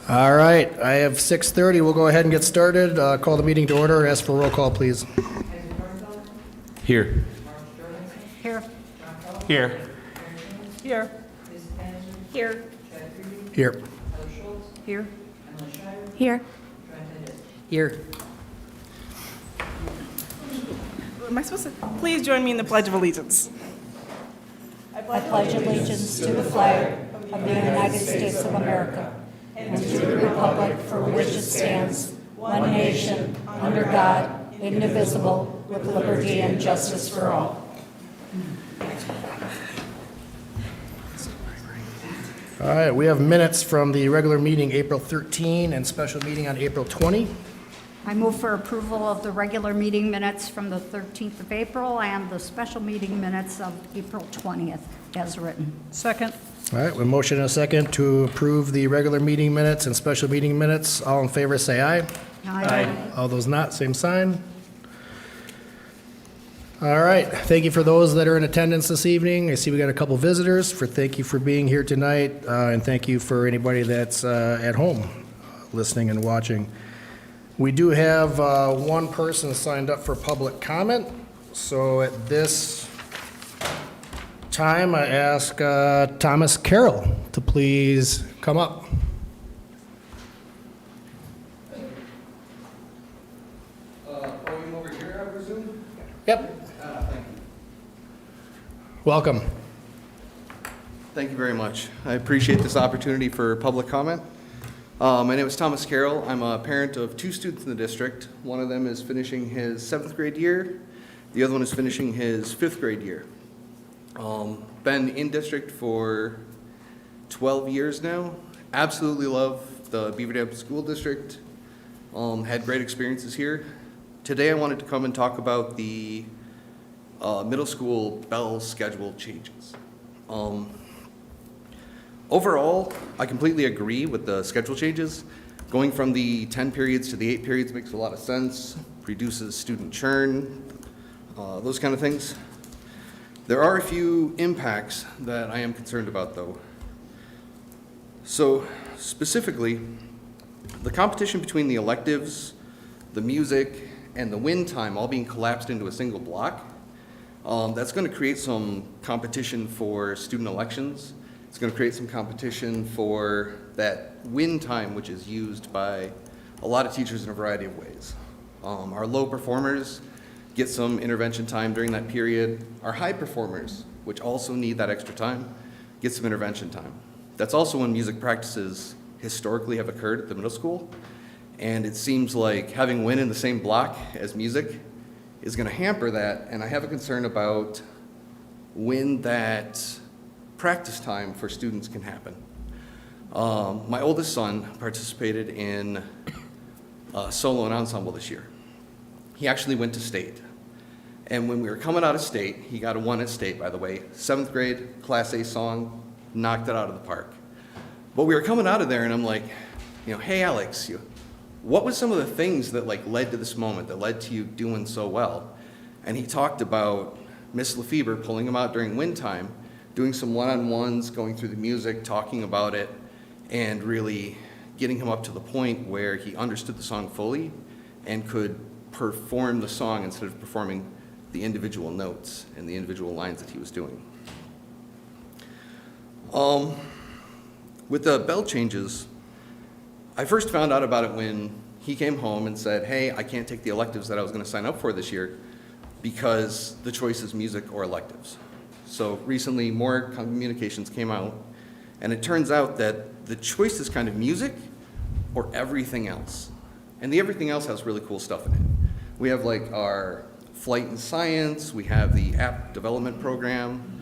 All right, I have 6:30. We'll go ahead and get started. Call the meeting to order. Ask for roll call, please. Here. Here. Here. Here. Here. Here. Here. Here. Here. Am I supposed to? Please join me in the Pledge of Allegiance. I pledge allegiance to the flag of the United States of America and to the republic for which it stands, one nation, under God, indivisible, with liberty and justice for all. All right, we have minutes from the regular meeting April 13 and special meeting on April 20. I move for approval of the regular meeting minutes from the 13th of April and the special meeting minutes of April 20th as written. Second. All right, with motion and a second to approve the regular meeting minutes and special meeting minutes. All in favor, say aye. Aye. All those not, same sign. All right, thank you for those that are in attendance this evening. I see we got a couple visitors. Thank you for being here tonight, and thank you for anybody that's at home listening and watching. We do have one person signed up for public comment, so at this time, I ask Thomas Carroll to please come up. Podium over here, I presume? Yep. Thank you. Welcome. Thank you very much. I appreciate this opportunity for public comment. My name is Thomas Carroll. I'm a parent of two students in the district. One of them is finishing his 7th grade year. The other one is finishing his 5th grade year. Been in district for 12 years now. Absolutely love the Beaver Dam School District. Had great experiences here. Today I wanted to come and talk about the middle school bell schedule changes. Overall, I completely agree with the schedule changes. Going from the 10 periods to the 8 periods makes a lot of sense, reduces student churn, those kind of things. There are a few impacts that I am concerned about, though. So, specifically, the competition between the electives, the music, and the win time all being collapsed into a single block, that's going to create some competition for student elections. It's going to create some competition for that win time, which is used by a lot of teachers in a variety of ways. Our low performers get some intervention time during that period. Our high performers, which also need that extra time, get some intervention time. That's also when music practices historically have occurred at the middle school. And it seems like having win in the same block as music is going to hamper that. And I have a concern about when that practice time for students can happen. My oldest son participated in solo and ensemble this year. He actually went to state. And when we were coming out of state, he got a 1 at state, by the way, 7th grade, Class A song, knocked it out of the park. But we were coming out of there and I'm like, hey Alex, what was some of the things that led to this moment, that led to you doing so well? And he talked about Miss Lefebvre pulling him out during win time, doing some one-on-ones, going through the music, talking about it, and really getting him up to the point where he understood the song fully and could perform the song instead of performing the individual notes and the individual lines that he was doing. With the bell changes, I first found out about it when he came home and said, hey, I can't take the electives that I was going to sign up for this year because the choice is music or electives. So recently, more communications came out, and it turns out that the choice is kind of music or everything else. And the everything else has really cool stuff in it. We have our flight and science, we have the app development program,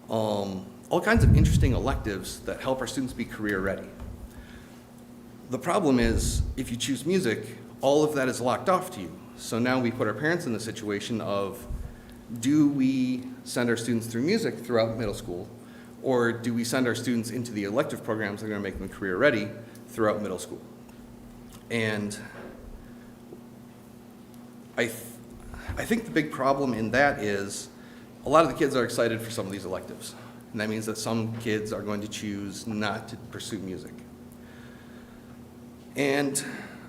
all kinds of interesting electives that help our students be career ready. The problem is, if you choose music, all of that is locked off to you. So now we put our parents in the situation of, do we send our students through music throughout middle school, or do we send our students into the elective programs that are going to make them career ready throughout middle school? And I think the big problem in that is a lot of the kids are excited for some of these electives. And that means that some kids are going to choose not to pursue music. And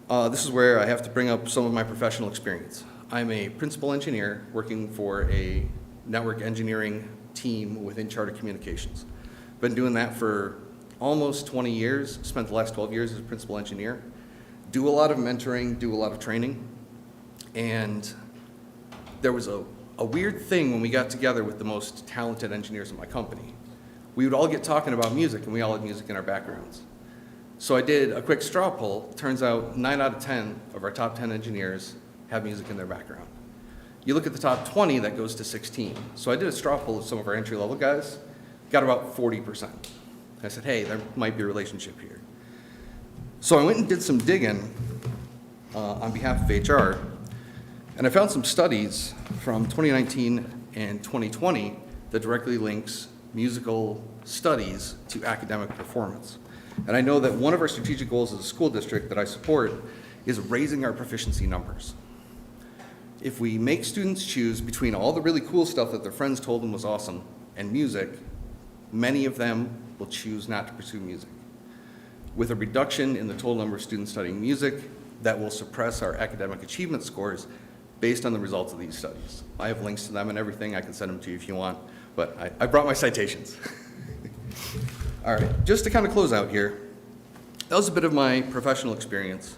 this is where I have to bring up some of my professional experience. I'm a principal engineer working for a network engineering team within Charter Communications. Been doing that for almost 20 years, spent the last 12 years as a principal engineer. Do a lot of mentoring, do a lot of training. And there was a weird thing when we got together with the most talented engineers in my company. We would all get talking about music, and we all had music in our backgrounds. So I did a quick straw poll. Turns out 9 out of 10 of our top 10 engineers have music in their background. You look at the top 20, that goes to 16. So I did a straw poll of some of our entry-level guys, got about 40%. I said, hey, there might be a relationship here. So I went and did some digging on behalf of HR, and I found some studies from 2019 and 2020 that directly links musical studies to academic performance. And I know that one of our strategic goals as a school district that I support is raising our proficiency numbers. If we make students choose between all the really cool stuff that their friends told them was awesome and music, many of them will choose not to pursue music. With a reduction in the total number of students studying music, that will suppress our academic achievement scores based on the results of these studies. I have links to them and everything. I can send them to you if you want, but I brought my citations. All right, just to kind of close out here, that was a bit of my professional experience.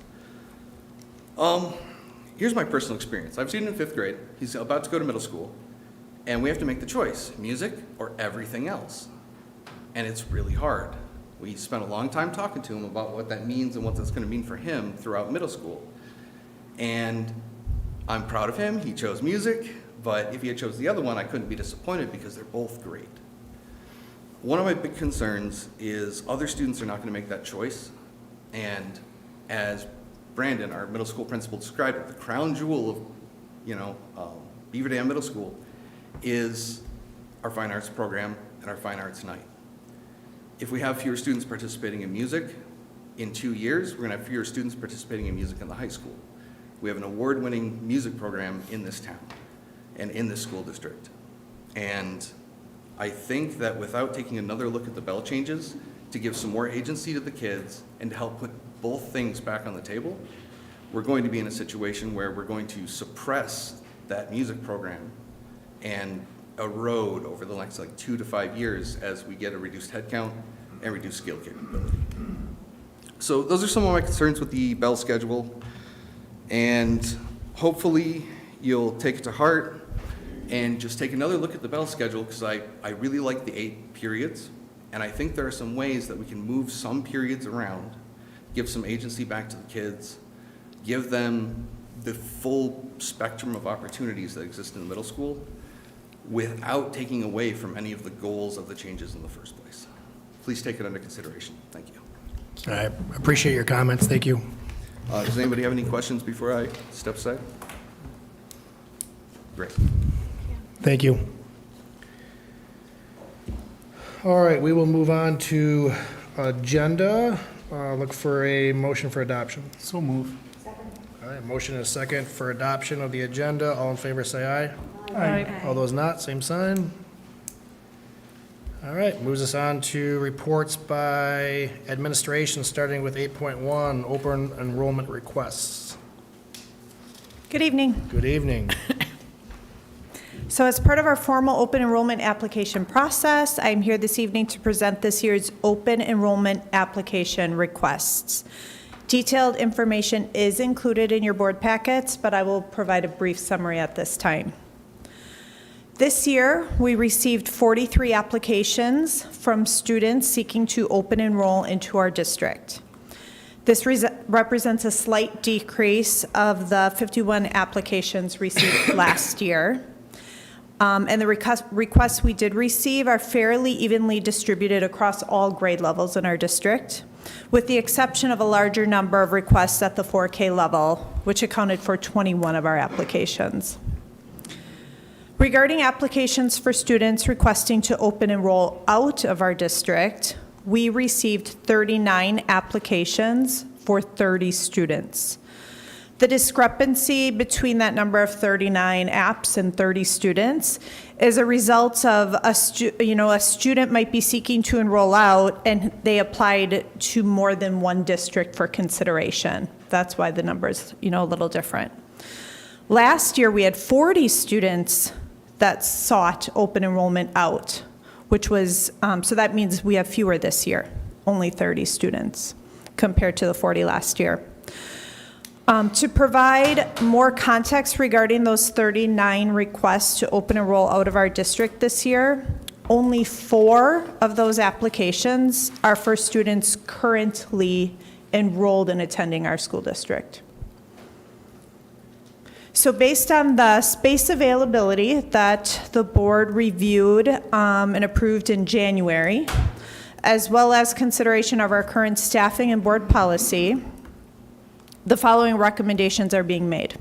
Here's my personal experience. I have a student in 5th grade. He's about to go to middle school, and we have to make the choice, music or everything else. And it's really hard. We spent a long time talking to him about what that means and what that's going to mean for him throughout middle school. And I'm proud of him. He chose music, but if he had chose the other one, I couldn't be disappointed because they're both great. One of my big concerns is other students are not going to make that choice. And as Brandon, our middle school principal, described it, the crown jewel of, Beaver Dam Middle School is our fine arts program and our fine arts night. If we have fewer students participating in music, in 2 years, we're going to have fewer students participating in music in the high school. We have an award-winning music program in this town and in this school district. And I think that without taking another look at the bell changes to give some more agency to the kids and to help put both things back on the table, we're going to be in a situation where we're going to suppress that music program and erode over the next 2 to 5 years as we get a reduced headcount and reduced skill capability. So those are some of my concerns with the bell schedule, and hopefully you'll take it to heart and just take another look at the bell schedule, because I really like the 8 periods, and I think there are some ways that we can move some periods around, give some agency back to the kids, give them the full spectrum of opportunities that exist in the middle school without taking away from any of the goals of the changes in the first place. Please take it under consideration. Thank you. I appreciate your comments. Thank you. Does anybody have any questions before I step aside? Great. Thank you. All right, we will move on to agenda. Look for a motion for adoption. So move. All right, motion and a second for adoption of the agenda. All in favor, say aye. Aye. All those not, same sign. All right, moves us on to reports by administration, starting with 8.1, open enrollment requests. Good evening. Good evening. So as part of our formal open enrollment application process, I'm here this evening to present this year's open enrollment application requests. Detailed information is included in your board packets, but I will provide a brief summary at this time. This year, we received 43 applications from students seeking to open enroll into our district. This represents a slight decrease of the 51 applications received last year. And the requests we did receive are fairly evenly distributed across all grade levels in our district, with the exception of a larger number of requests at the 4K level, which accounted for 21 of our applications. Regarding applications for students requesting to open enroll out of our district, we received 39 applications for 30 students. The discrepancy between that number of 39 apps and 30 students is a result of a student might be seeking to enroll out and they applied to more than one district for consideration. That's why the number is, a little different. Last year, we had 40 students that sought open enrollment out, which was, so that means we have fewer this year, only 30 students compared to the 40 last year. To provide more context regarding those 39 requests to open enroll out of our district this year, only 4 of those applications are for students currently enrolled in attending our school district. So based on the space availability that the board reviewed and approved in January, as well as consideration of our current staffing and board policy, the following recommendations are being made.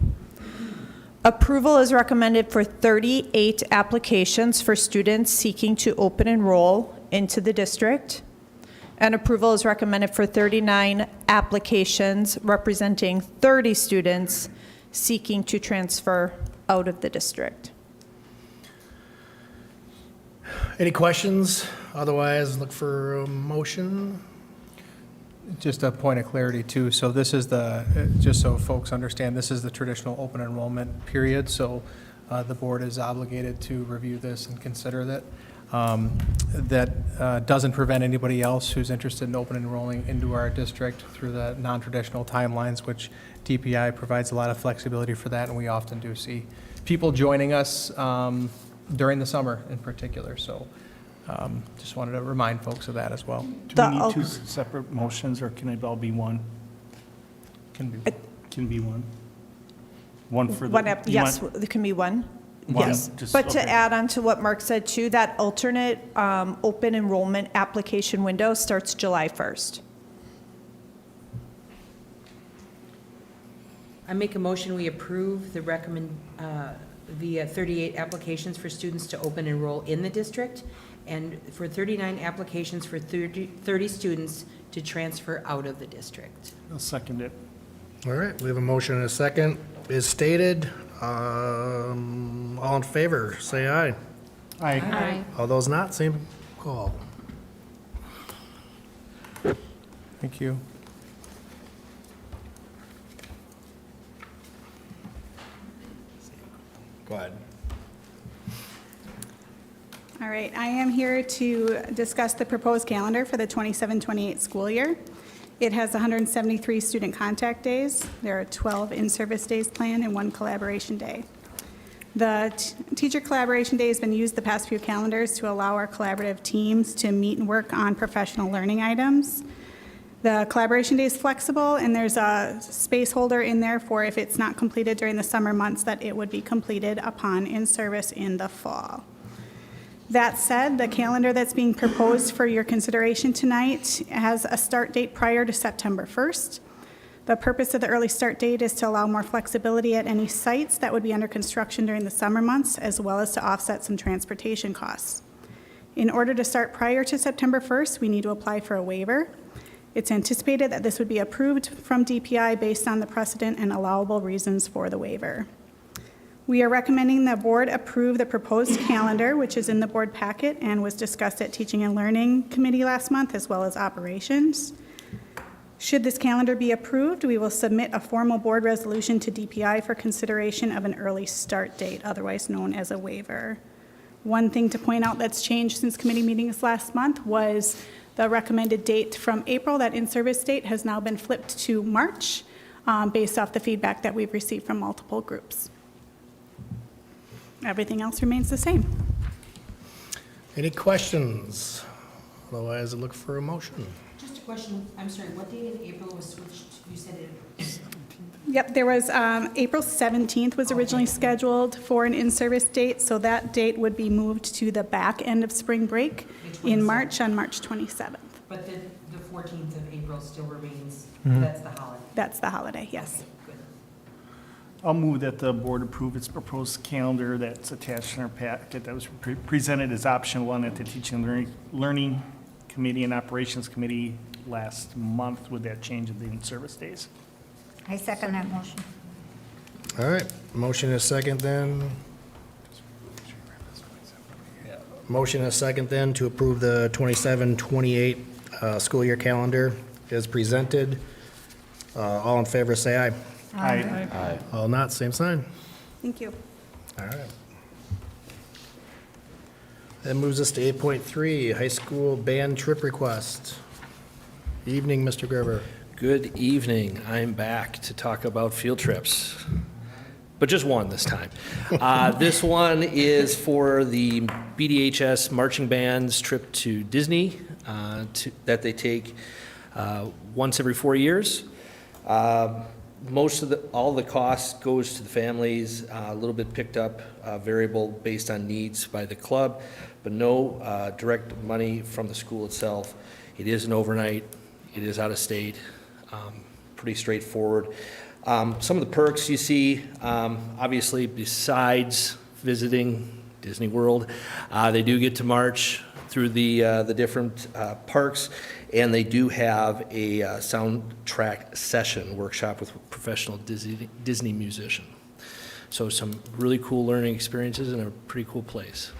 Approval is recommended for 38 applications for students seeking to open enroll into the district, and approval is recommended for 39 applications representing 30 students seeking to transfer out of the district. Any questions? Otherwise, look for a motion. Just a point of clarity too, so this is just so folks understand, this is the traditional open enrollment period, so the board is obligated to review this and consider that. That doesn't prevent anybody else who's interested in open enrolling into our district through the non-traditional timelines, which DPI provides a lot of flexibility for that, and we often do see people joining us during the summer in particular, so just wanted to remind folks of that as well. Do we need 2 separate motions, or can it all be one? Can be one? One for the... Yes, it can be one. One, Yes, just- but to okay. add on to what Mark said too, that alternate open enrollment application window starts July 1st. I make a motion, we approve the 38 applications for students to open enroll in the district, and for 39 applications for 30 students to transfer out of the district. I'll second it. All right, we have a motion and a second. Is stated. All in favor, say aye. Aye. All those not, same call. Thank you. Go ahead. All right, I am here to discuss the proposed calendar for the 27-28 school year. It has 173 student contact days. There are 12 in-service days planned and 1 collaboration day. The teacher collaboration day has been used the past few calendars to allow our collaborative teams to meet and work on professional learning items. The collaboration day is flexible, and there's a space holder in there for if it's not completed during the summer months, that it would be completed upon in-service in the fall. That said, the calendar that's being proposed for your consideration tonight has a start date prior to September 1st. The purpose of the early start date is to allow more flexibility at any sites that would be under construction during the summer months, as well as to offset some transportation costs. In order to start prior to September 1st, we need to apply for a waiver. It's anticipated that this would be approved from DPI based on the precedent and allowable reasons for the waiver. We are recommending the board approve the proposed calendar, which is in the board packet and was discussed at Teaching and Learning Committee last month, as well as Operations. Should this calendar be approved, we will submit a formal board resolution to DPI for consideration of an early start date, otherwise known as a waiver. One thing to point out that's changed since committee meetings last month was the recommended date from April, that in-service date, has now been flipped to March based off the feedback that we've received from multiple groups. Everything else remains the same. Any questions? Otherwise, I look for a motion. Just a question, I'm sorry, what date in April was switched? You said it. Yep, there was, April 17th was originally scheduled for an in-service date, so that date would be moved to the back end of spring break in March, on March 27th. But the 14th of April still remains, that's the holiday. That's the holiday, yes. Okay, good. I'll move that the board approve its proposed calendar that's attached in our packet that was presented as option 1 at the Teaching and Learning Committee and Operations Committee last month with that change of the in-service days. I second that motion. All right, motion and a second then. Motion and a second then to approve the 27-28 school year calendar as presented. All in favor, say aye. Aye. All not, same sign. Thank you. All right. That moves us to 8.3, high school band trip request. Evening, Mr. Gerber. Good evening. I'm back to talk about field trips, but just one this time. This one is for the BDHS marching band's trip to Disney that they take once every 4 years. All the cost goes to the families, a little bit picked up, variable based on needs by the club, but no direct money from the school itself. It is an overnight, it is out of state, pretty straightforward. Some of the perks you see, obviously besides visiting Disney World, they do get to march through the different parks, and they do have a soundtrack session workshop with a professional Disney musician. So some really cool learning experiences in a pretty cool place.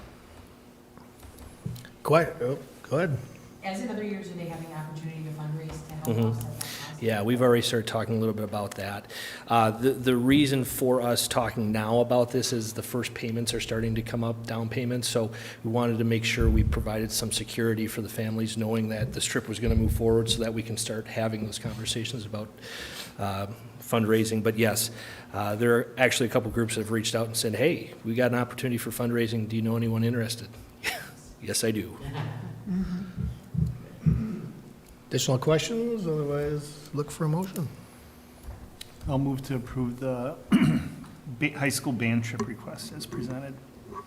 Quiet, oh, go ahead. As in other years, are they having opportunity to fundraise to help offset that cost? Yeah, we've already started talking a little bit about that. The reason for us talking now about this is the first payments are starting to come up, down payments, so we wanted to make sure we provided some security for the families, knowing that this trip was going to move forward so that we can start having those conversations about fundraising. But yes, there are actually a couple groups that have reached out and said, hey, we got an opportunity for fundraising. Do you know anyone interested? Yes, I do. Additional questions? Otherwise, look for a motion. I'll move to approve the high school band trip request as presented.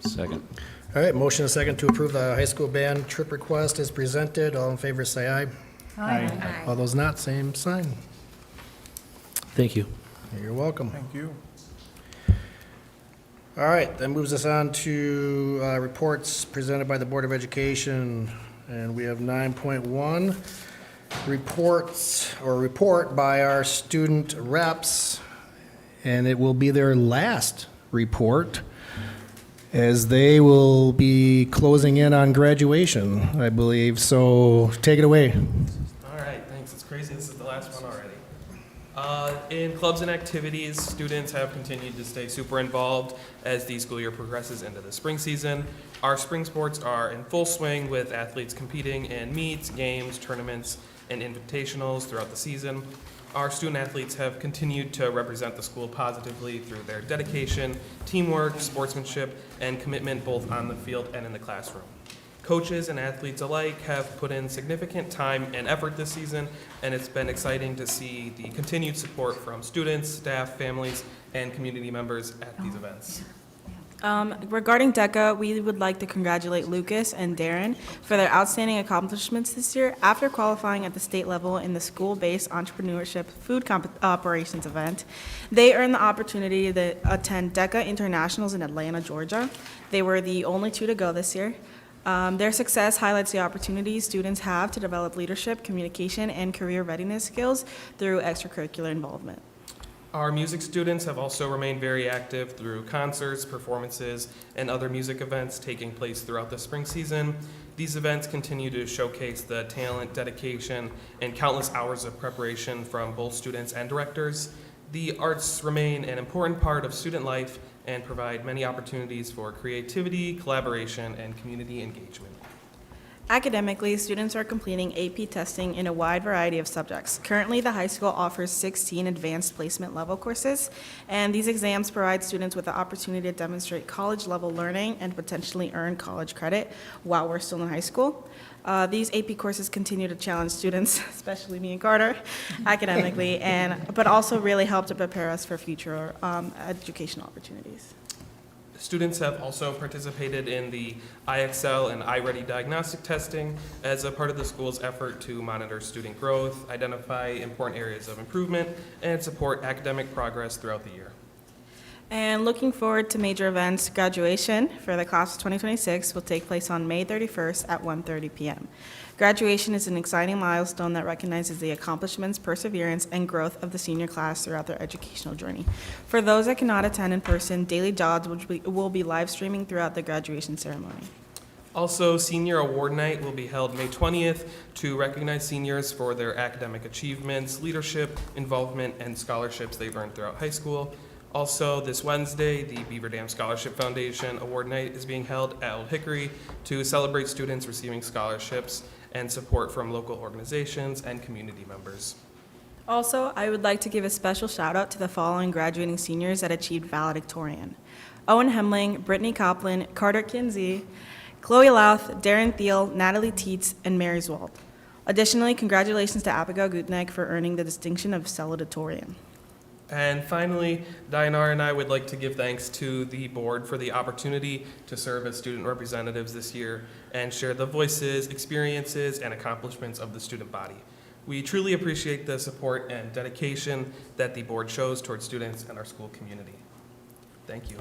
Second. All right, motion and a second to approve the high school band trip request as presented. All in favor, say aye. Aye. All those not, same sign. Thank you. You're welcome. Thank you. All right, that moves us on to reports presented by the Board of Education. And we have 9.1, report by our student reps. And it will be their last report, as they will be closing in on graduation, I believe. So take it away. All right, thanks. It's crazy. This is the last one already. In clubs and activities, students have continued to stay super involved as the school year progresses into the spring season. Our spring sports are in full swing, with athletes competing in meets, games, tournaments, and invitationals throughout the season. Our student athletes have continued to represent the school positively through their dedication, teamwork, sportsmanship, and commitment both on the field and in the classroom. Coaches and athletes alike have put in significant time and effort this season, and it's been exciting to see the continued support from students, staff, families, and community members at these events. Regarding DECA, we would like to congratulate Lucas and Darren for their outstanding accomplishments this year. After qualifying at the state level in the school-based entrepreneurship food operations event, they earned the opportunity to attend DECA Internationals in Atlanta, Georgia. They were the only two to go this year. Their success highlights the opportunities students have to develop leadership, communication, and career readiness skills through extracurricular involvement. Our music students have also remained very active through concerts, performances, and other music events taking place throughout the spring season. These events continue to showcase the talent, dedication, and countless hours of preparation from both students and directors. The arts remain an important part of student life and provide many opportunities for creativity, collaboration, and community engagement. Academically, students are completing AP testing in a wide variety of subjects. Currently, the high school offers 16 advanced placement level courses, and these exams provide students with the opportunity to demonstrate college-level learning and potentially earn college credit while we're still in high school. These AP courses continue to challenge students, especially me and Carter, academically, but also really help to prepare us for future educational opportunities. Students have also participated in the IXL and iReady diagnostic testing as a part of the school's effort to monitor student growth, identify important areas of improvement, and support academic progress throughout the year. And looking forward to major events, graduation for the class of 2026 will take place on May 31st at 1:30 p.m. Graduation is an exciting milestone that recognizes the accomplishments, perseverance, and growth of the senior class throughout their educational journey. For those that cannot attend in person, daily jobs will be live streaming throughout the graduation ceremony. Also, Senior Award Night will be held May 20th to recognize seniors for their academic achievements, leadership, involvement, and scholarships they've earned throughout high school. Also, this Wednesday, the Beaver Dam Scholarship Foundation Award Night is being held at Old Hickory to celebrate students receiving scholarships and support from local organizations and community members. Also, I would like to give a special shout out to the following graduating seniors that achieved valedictorian: Owen Hemling, Brittany Copland, Carter Kinsey, Chloe Louth, Darren Thiel, Natalie Teets, and Mary Zwald. Additionally, congratulations to Abigail Gutneck for earning the distinction of salutatorian. And finally, Dianara and I would like to give thanks to the board for the opportunity to serve as student representatives this year and share the voices, experiences, and accomplishments of the student body. We truly appreciate the support and dedication that the board shows towards students and our school community. Thank you.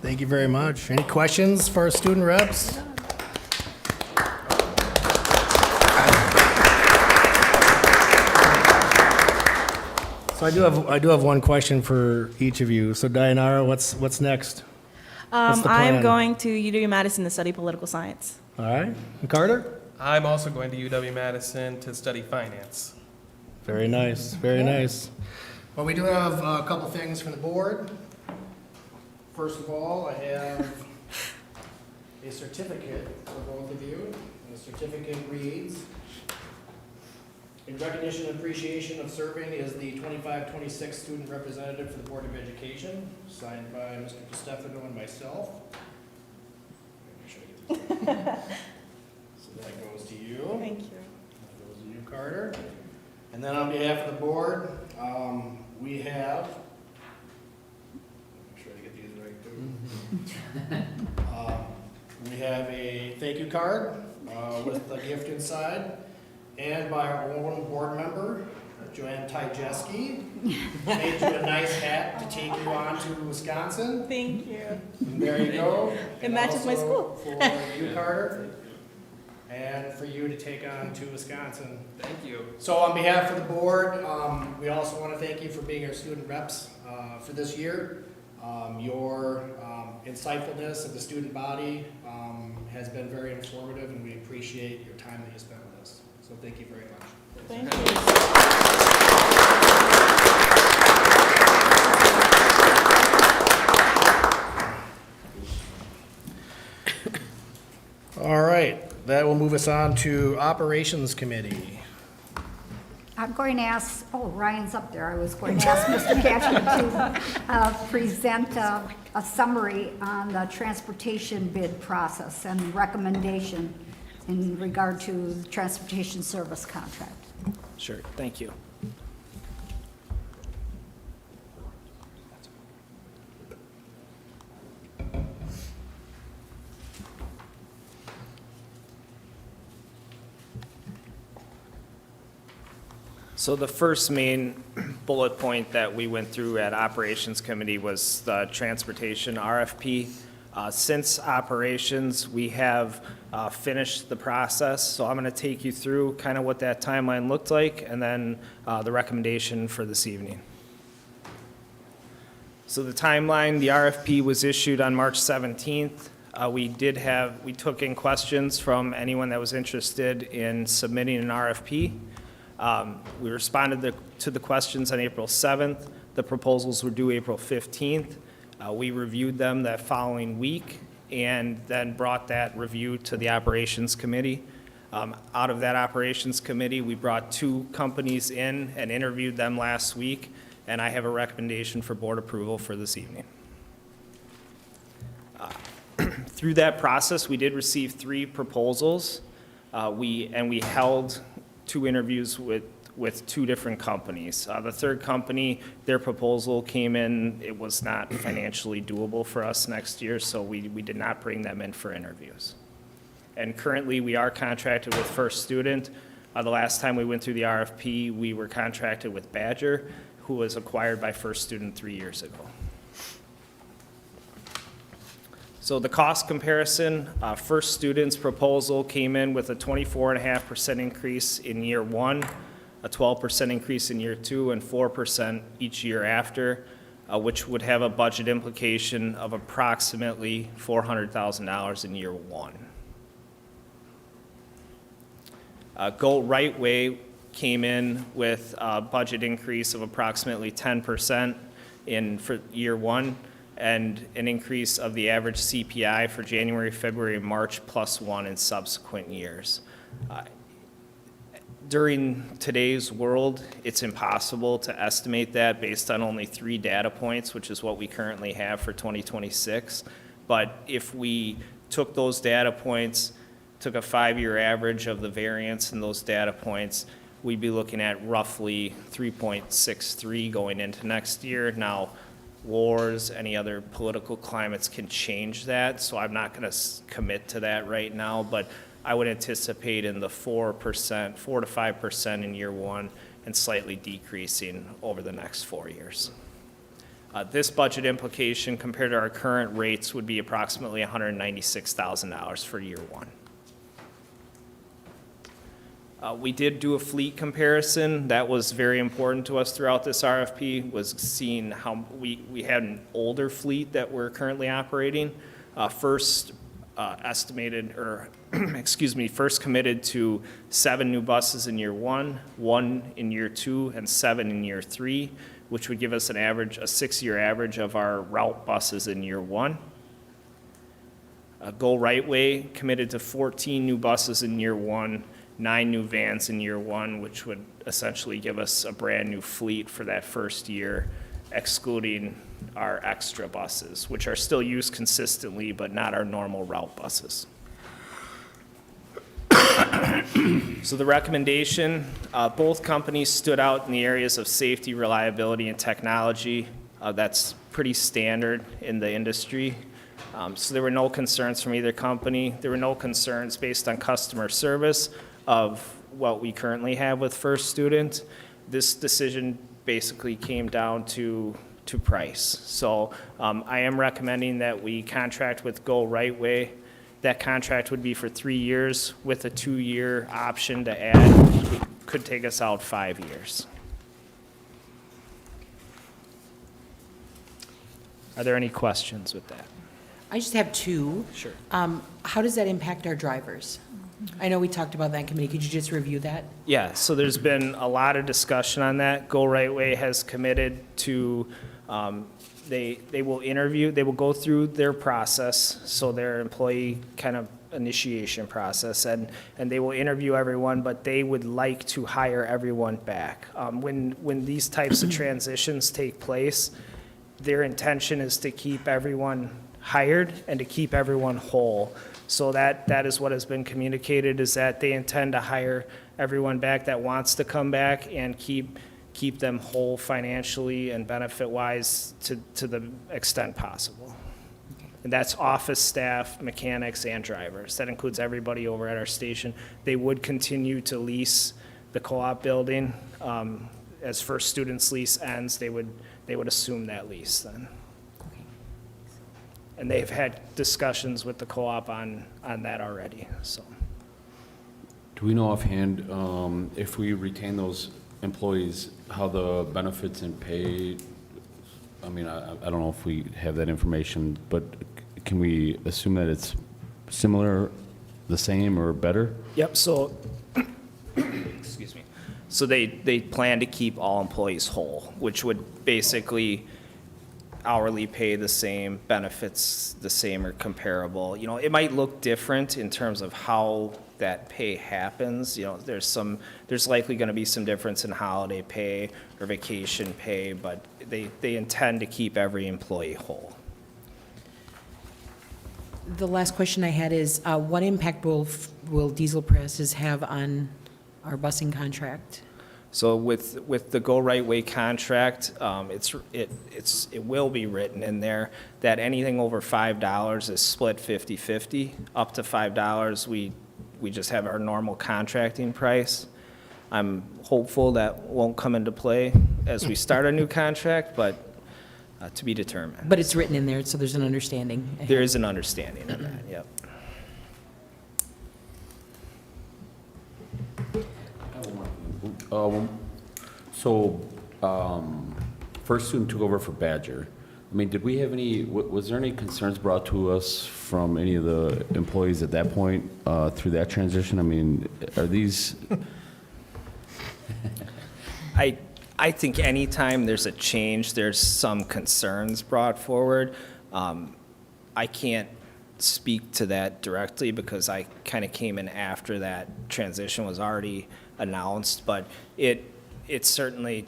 Thank you very much. Any questions for our student reps? So I do have one question for each of you. So Dianara, what's next? What's the I'm plan? going to UW-Madison to study political science. All right. And Carter? I'm also going to UW-Madison to study finance. Very nice, very nice. Well, we do have a couple things from the board. First of all, I have a certificate for both of you. And the certificate reads, "In recognition and appreciation of serving as the 25-26 student representative for the Board of Education," signed by Mr. DiStefano and myself. Make sure I get this. So that goes to you. Thank you. That goes to you, Carter. And then on behalf of the board, we have, make sure I get these right too. We have a thank you card with a gift inside, and by our own board member, Joanne Tyjeski, made you a nice hat to take you on to Wisconsin. Thank you. And there you go. It matches my And school. also for you, Carter, and for you to take on to Wisconsin. Thank you. So on behalf of the board, we also want to thank you for being our student reps for this year. Your insightfulness of the student body has been very informative, and we appreciate your time that you spent with us. So thank you very much. Thank you. All right, that will move us on to Operations Committee. I'm going to ask, oh, Ryan's up there. I was going to ask Mr. Catchman to present a summary on the transportation bid process and recommendation in regard to the transportation service contract. Sure, thank you. So the first main bullet point that we went through at Operations Committee was the transportation RFP. Since operations, we have finished the process, so I'm going to take you through kind of what that timeline looked like and then the recommendation for this evening. So the timeline, the RFP was issued on March 17th. We took in questions from anyone that was interested in submitting an RFP. We responded to the questions on April 7th. The proposals were due April 15th. We reviewed them that following week and then brought that review to the Operations Committee. Out of that Operations Committee, we brought 2 companies in and interviewed them last week, and I have a recommendation for board approval for this evening. Through that process, we did receive 3 proposals. We held 2 interviews with 2 different companies. The third company, their proposal came in, it was not financially doable for us next year, so we did not bring them in for interviews. And currently, we are contracted with First Student. The last time we went through the RFP, we were contracted with Badger, who was acquired by First Student 3 years ago. So the cost comparison, First Student's proposal came in with a 24.5% increase in year one, a 12% increase in year two, and 4% each year after, which would have a budget implication of approximately $400,000 in year one. Go Right Way came in with a budget increase of approximately 10% for year one, and an increase of the average CPI for January, February, and March +1 in subsequent years. During today's world, it's impossible to estimate that based on only 3 data points, which is what we currently have for 2026. But if we took those data points, took a 5-year average of the variance in those data points, we'd be looking at roughly 3.63 going into next year. Now, wars, any other political climates can change that, so I'm not going to commit to that right now, but I would anticipate in the 4% to 5% in year one and slightly decreasing over the next 4 years. This budget implication compared to our current rates would be approximately $196,000 for year one. We did do a fleet comparison. That was very important to us throughout this RFP, was seeing how we had an older fleet that we're currently operating. First committed to 7 new buses in year one, 1 in year two, and 7 in year three, which would give us a 6-year average of our route buses in year one. Go Right Way committed to 14 new buses in year one, 9 new vans in year one, which would essentially give us a brand new fleet for that first year, excluding our extra buses, which are still used consistently, but not our normal route buses. So the recommendation, both companies stood out in the areas of safety, reliability, and technology. That's pretty standard in the industry. So there were no concerns from either company. There were no concerns based on customer service of what we currently have with First Student. This decision basically came down to price. So I am recommending that we contract with Go Right Way. That contract would be for 3 years with a 2-year option to add. Could take us out 5 years. Are there any questions with that? I just have 2. Sure. How does that impact our drivers? I know we talked about that in committee. Could you just review that? Yeah, so there's been a lot of discussion on that. Go Right Way has committed to, they will go through their process, so their employee kind of initiation process, and they will interview everyone, but they would like to hire everyone back. When these types of transitions take place, their intention is to keep everyone hired and to keep everyone whole. So that is what has been communicated, is that they intend to hire everyone back that wants to come back and keep them whole financially and benefit-wise to the extent possible. And that's office staff, mechanics, and drivers. That includes everybody over at our station. They would continue to lease the co-op building. As First Student's lease ends, they would assume that lease then. And they've had discussions with the co-op on that already, so. Do we know offhand, if we retain those employees, how the benefits and pay, I mean, I don't know if we have that information, but can we assume that it's similar, the same, or better? Yep, so, excuse me. So they plan to keep all employees whole, which would basically hourly pay the same, benefits the same or comparable. You know, it might look different in terms of how that pay happens. You know, there's likely going to be some difference in holiday pay or vacation pay, but they intend to keep every employee whole. The last question I had is, what impact will diesel prices have on our busing contract? So with the Go Right Way contract, it will be written in there that anything over $5 is split 50-50. Up to $5, we just have our normal contracting price. I'm hopeful that won't come into play as we start a new contract, but to be determined. But it's written in there, so there's an understanding. There is an understanding of that, yep. So, first student took over for Badger. I mean, did we have any, was there any concerns brought to us from any of the employees at that point through that transition? I mean, are these, I think anytime there's a change, there's some concerns brought forward. I can't speak to that directly because I kind of came in after that transition was already announced, but it certainly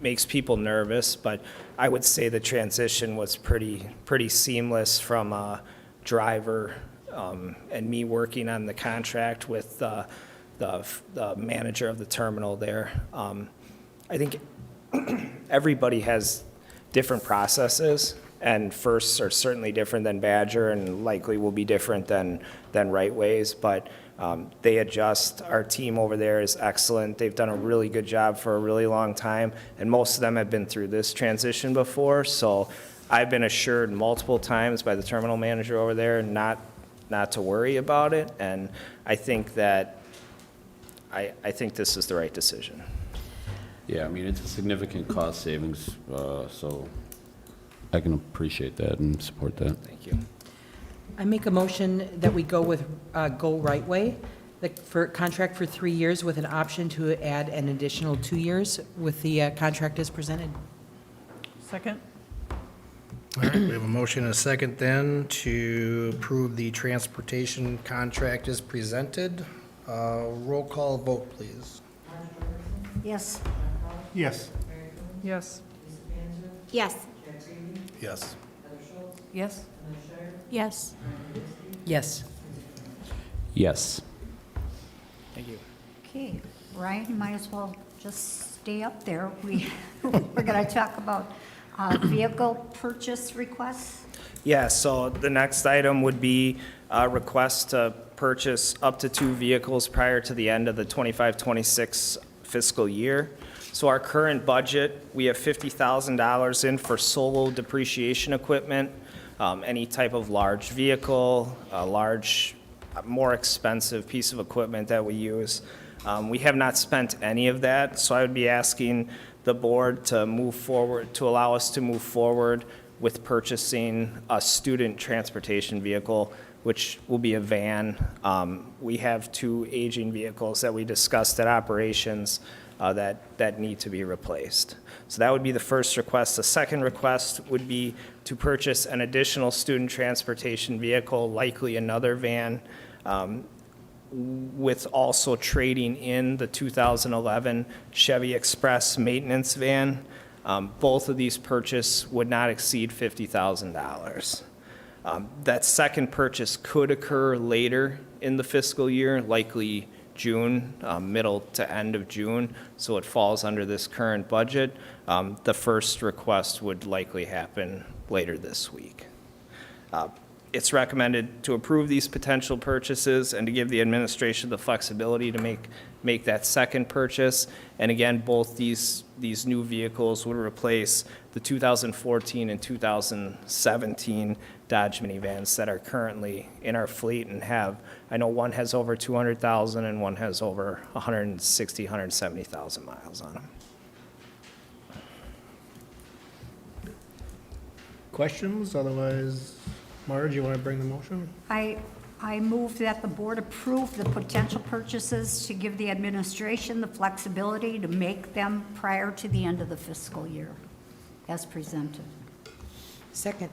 makes people nervous, but I would say the transition was pretty seamless from a driver and me working on the contract with the manager of the terminal there. I think everybody has different processes, and firsts are certainly different than Badger and likely will be different than Right Ways, but they adjust. Our team over there is excellent. They've done a really good job for a really long time, and most of them have been through this transition before, so I've been assured multiple times by the terminal manager over there not to worry about it, and I think that I think this is the right decision. yeah, I mean, it's a significant cost savings, so I can appreciate that and support that. Thank you. I make a motion that we go with Go Right Way, for contract for 3 years with an option to add an additional 2 years with the contract as presented. Second? All right, we have a motion and a second then to approve the transportation contract as presented. Roll call vote, please. Yes. Yes. Yes. Yes. Yes. Yes? Yes. Yes. Yes. Thank you. Okay, Ryan, you might as well just stay up there. We're going to talk about vehicle purchase requests. Yeah, so the next item would be a request to purchase up to 2 vehicles prior to the end of the 25-26 fiscal year. So our current budget, we have $50,000 in for solo depreciation equipment, any type of large vehicle, a large, more expensive piece of equipment that we use. We have not spent any of that, so I would be asking the board to move forward, to allow us to move forward with purchasing a student transportation vehicle, which will be a van. We have 2 aging vehicles that we discussed at operations that need to be replaced. So that would be the first request. The second request would be to purchase an additional student transportation vehicle, likely another van, with also trading in the 2011 Chevy Express maintenance van. Both of these purchases would not exceed $50,000. That second purchase could occur later in the fiscal year, likely June, middle to end of June, so it falls under this current budget. The first request would likely happen later this week. It's recommended to approve these potential purchases and to give the administration the flexibility to make that second purchase. And again, both these new vehicles would replace the 2014 and 2017 Dodge minivans that are currently in our fleet and have, I know one has over 200,000 and one has over 160, 170,000 miles on them. Questions? Otherwise, Marge, you want to bring the motion? I move that the board approve the potential purchases to give the administration the flexibility to make them prior to the end of the fiscal year, as presented. Second.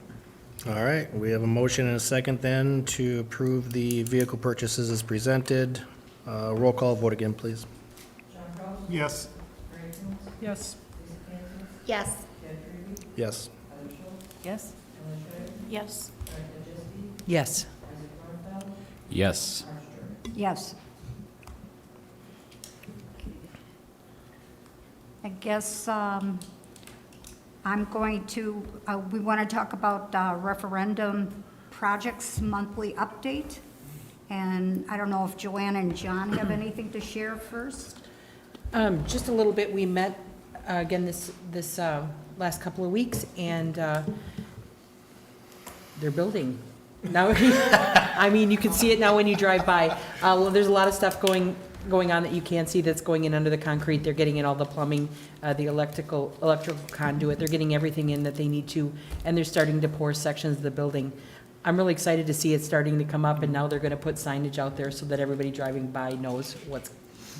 All right, we have a motion and a second then to approve the vehicle purchases as presented. Roll call vote again, please. Yes. Yes. Yes. Yes. Yes? Yes. Yes. Yes. Yes. I guess I'm going to, we want to talk about referendum projects monthly update. And I don't know if Joanna and John have anything to share first? Just a little bit, we met again this last couple of weeks, and they're building. Now, I mean, you can see it now when you drive by. There's a lot of stuff going on that you can't see that's going in under the concrete. They're getting in all the plumbing, the electrical conduit. They're getting everything in that they need to, and they're starting to pour sections of the building. I'm really excited to see it starting to come up, and now they're going to put signage out there so that everybody driving by knows what's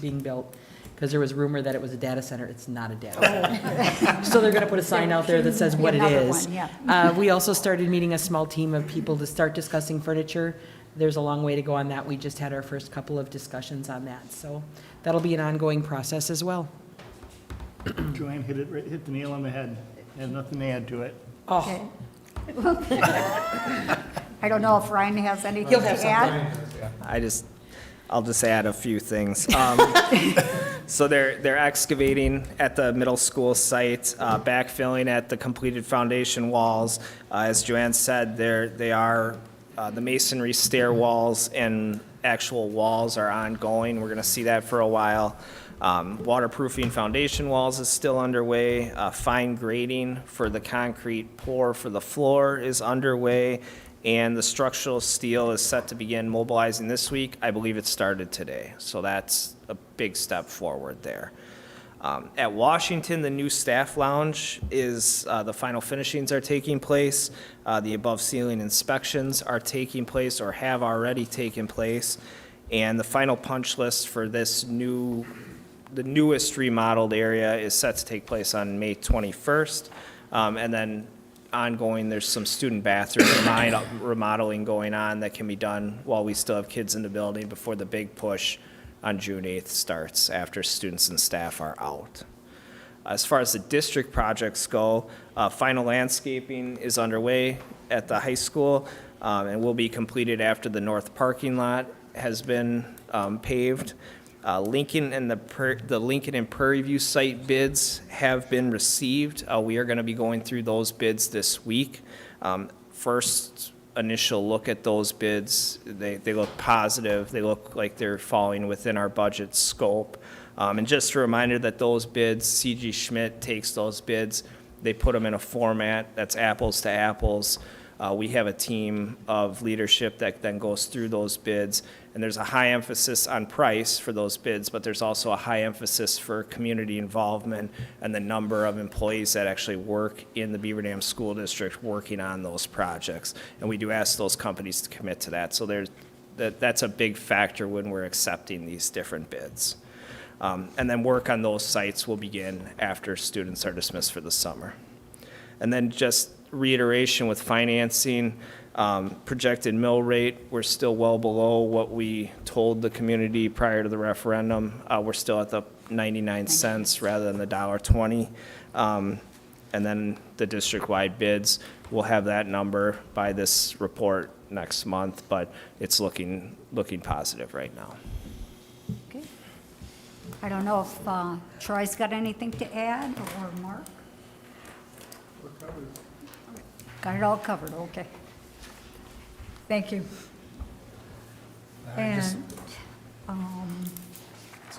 being built. Because there was rumor that it was a data center. It's not a data center. So they're going to put a sign out there that says what it Another is. one, yeah. We also started meeting a small team of people to start discussing furniture. There's a long way to go on that. We just had our first couple of discussions on that. So that'll be an ongoing process as well. Joanne hit the nail on the head. I have nothing to add to it. Okay. I don't know if Ryan has anything He'll have to add. I'll just add a few things. So they're excavating at the middle school site, backfilling at the completed foundation walls. As Joanne said, they are the masonry stair walls and actual walls are ongoing. We're going to see that for a while. Waterproofing foundation walls is still underway. Fine grading for the concrete pour for the floor is underway. And the structural steel is set to begin mobilizing this week. I believe it started today. So that's a big step forward there. At Washington, the new staff lounge is, the final finishings are taking place. The above ceiling inspections are taking place or have already taken place. And the final punch list for this the newest remodeled area is set to take place on May 21st. And then ongoing, there's some student bathroom remodeling going on that can be done while we still have kids in the building before the big push on June 8th starts after students and staff are out. As far as the district projects go, final landscaping is underway at the high school and will be completed after the north parking lot has been paved. Lincoln and the Lincoln and Prairie View site bids have been received. We are going to be going through those bids this week. First initial look at those bids, they look positive. They look like they're falling within our budget scope. And just a reminder that those bids, C.G. Schmidt takes those bids, they put them in a format that's apples to apples. We have a team of leadership that then goes through those bids, and there's a high emphasis on price for those bids, but there's also a high emphasis for community involvement and the number of employees that actually work in the Beaver Dam School District working on those projects. And we do ask those companies to commit to that. So that's a big factor when we're accepting these different bids. And then work on those sites will begin after students are dismissed for the summer. And then just reiteration with financing, projected mill rate, we're still well below what we told the community prior to the referendum. We're still at the 99 cents rather than the $1.20. And then the district-wide bids, we'll have that number by this report next month, but it's looking positive right now. Okay. I don't know if Troy's got anything to add, or Mark? We're covered. Got it all covered, okay. Thank you. And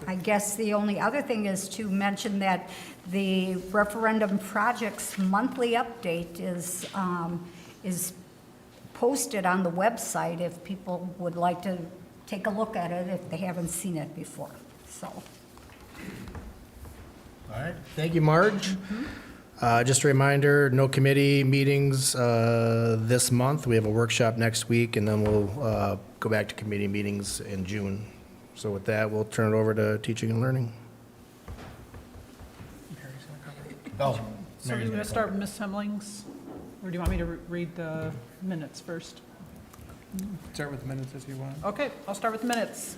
I guess the only other thing is to mention that the referendum project's monthly update is posted on the website if people would like to take a look at it if they haven't seen it before, so. All right, thank you, Marge. Just a reminder, no committee meetings this month. We have a workshop next week, and then we'll go back to committee meetings in June. So with that, we'll turn it over to teaching and learning. Oh, So do you want to start with Ms. Hemlings, or do you want me to read the minutes first? Start with the minutes if you want. Okay, I'll start with the minutes.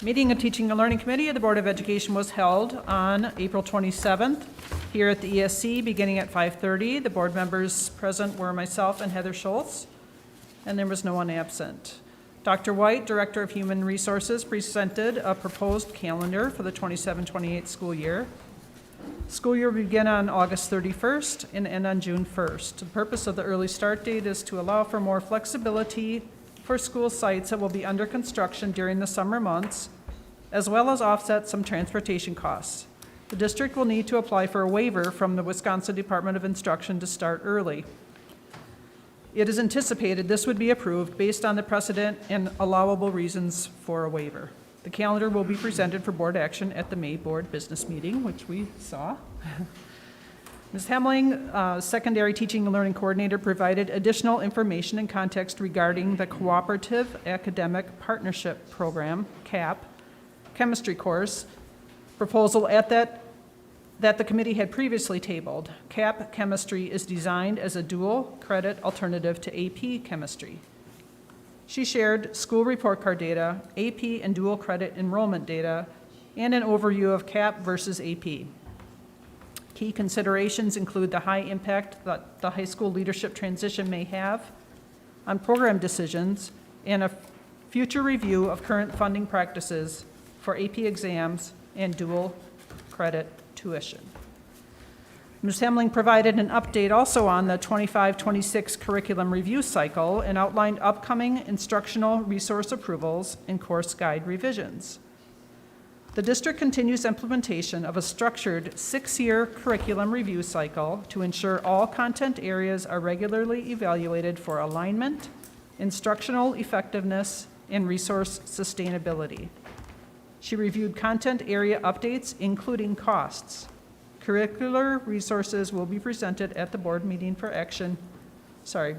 Meeting of Teaching and Learning Committee of the Board of Education was held on April 27th here at the ESC, beginning at 5:30. The board members present were myself and Heather Schultz, and there was no one absent. Dr. White, Director of Human Resources, presented a proposed calendar for the 27-28 school year. School year will begin on August 31st and end on June 1st. The purpose of the early start date is to allow for more flexibility for school sites that will be under construction during the summer months, as well as offset some transportation costs. The district will need to apply for a waiver from the Wisconsin Department of Instruction to start early. It is anticipated this would be approved based on the precedent and allowable reasons for a waiver. The calendar will be presented for board action at the May board business meeting, which we saw. Ms. Hemling, Secondary Teaching and Learning Coordinator, provided additional information and context regarding the Cooperative Academic Partnership Program, CAP, chemistry course proposal that the committee had previously tabled. CAP chemistry is designed as a dual credit alternative to AP chemistry. She shared school report card data, AP and dual credit enrollment data, and an overview of CAP versus AP. Key considerations include the high impact that the high school leadership transition may have on program decisions and a future review of current funding practices for AP exams and dual credit tuition. Ms. Hemling provided an update also on the 25-26 curriculum review cycle and outlined upcoming instructional resource approvals and course guide revisions. The district continues implementation of a structured 6-year curriculum review cycle to ensure all content areas are regularly evaluated for alignment, instructional effectiveness, and resource sustainability. She reviewed content area updates, including costs. Curricular resources will be presented at the board meeting for action,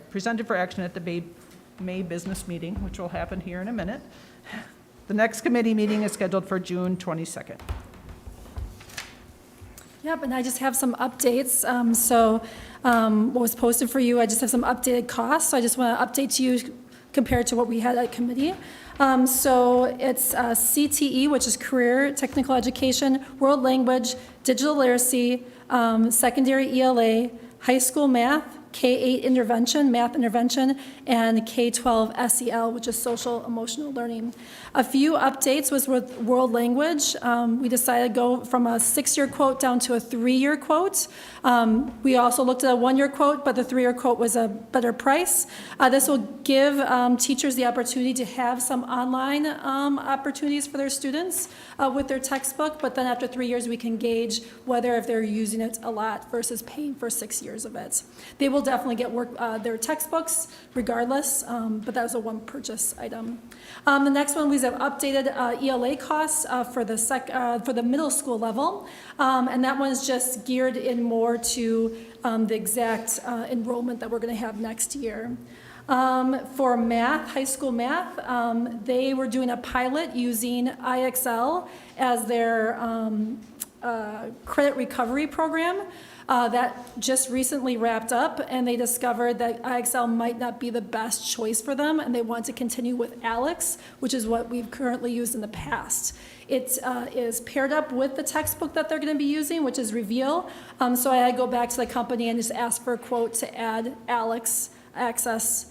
presented for action at the May business meeting, which will happen here in a minute. The next committee meeting is scheduled for June 22nd. Yep, and I just have some updates. What was posted for you, I just have some updated costs. So I just want to update to you compared to what we had at committee. So it's CTE, which is Career Technical Education, World Language, Digital Literacy, Secondary ELA, High School Math, K-8 Intervention, Math Intervention, and K-12 SEL, which is Social Emotional Learning. A few updates was with World Language. We decided to go from a 6-year quote down to a 3-year quote. We also looked at a 1-year quote, but the 3-year quote was a better price. This will give teachers the opportunity to have some online opportunities for their students with their textbook, but then after 3 years, we can gauge whether if they're using it a lot versus paying for 6 years of it. They will definitely get their textbooks regardless, but that was a one purchase item. The next one, we have updated ELA costs for the middle school level, and that one is just geared in more to the exact enrollment that we're going to have next year. For math, high school math, they were doing a pilot using IXL as their credit recovery program. That just recently wrapped up, and they discovered that IXL might not be the best choice for them, and they want to continue with ALEX, which is what we've currently used in the past. It is paired up with the textbook that they're going to be using, which is Reveal. So I go back to the company and just ask for a quote to add ALEX access,